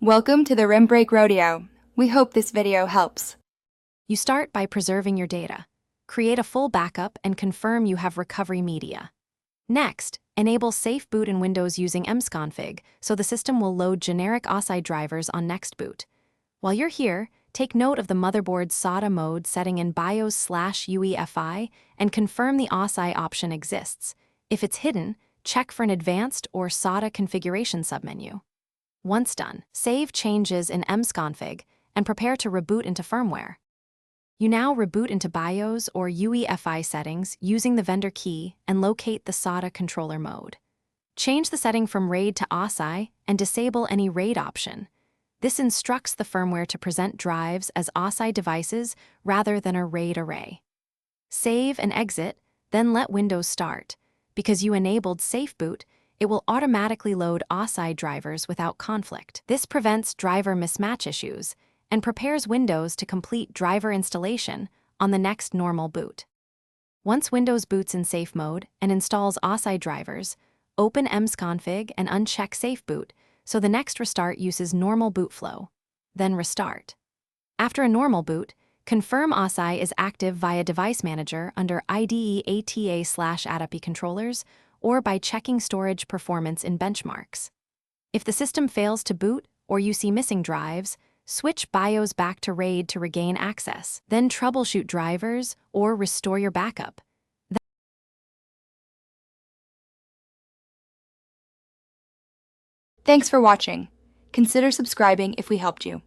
Welcome to the Rim Break Rodeo. We hope this video helps. You start by preserving your data. Create a full backup and confirm you have recovery media. Next, enable Safe Boot in Windows using msconfig so the system will load generic Ahci drivers on next boot. While you're here, take note of the motherboard's SATA mode setting in BIOS/UEFI and confirm the Ahci option exists. If it's hidden, check for an advanced or SATA configuration submenu. Once done, save changes in msconfig and prepare to reboot into firmware. You now reboot into BIOS or UEFI settings using the vendor key and locate the SATA controller mode. Change the setting from RAID to Ahci and disable any RAID option. This instructs the firmware to present drives as Ahci devices rather than a RAID array. Save and exit, then let Windows start. Because you enabled Safe Boot, it will automatically load Ahci drivers without conflict. This prevents driver mismatch issues and prepares Windows to complete driver installation on the next normal boot. Once Windows boots in safe mode and installs Ahci drivers, open msconfig and uncheck Safe Boot so the next restart uses normal boot flow. Then restart. After a normal boot, confirm Ahci is active via Device Manager under IDE ATA/ATI controllers or by checking storage performance in benchmarks. If the system fails to boot or you see missing drives, switch BIOS back to RAID to regain access. Then troubleshoot drivers or restore your backup. Thanks for watching. Consider subscribing if we helped you.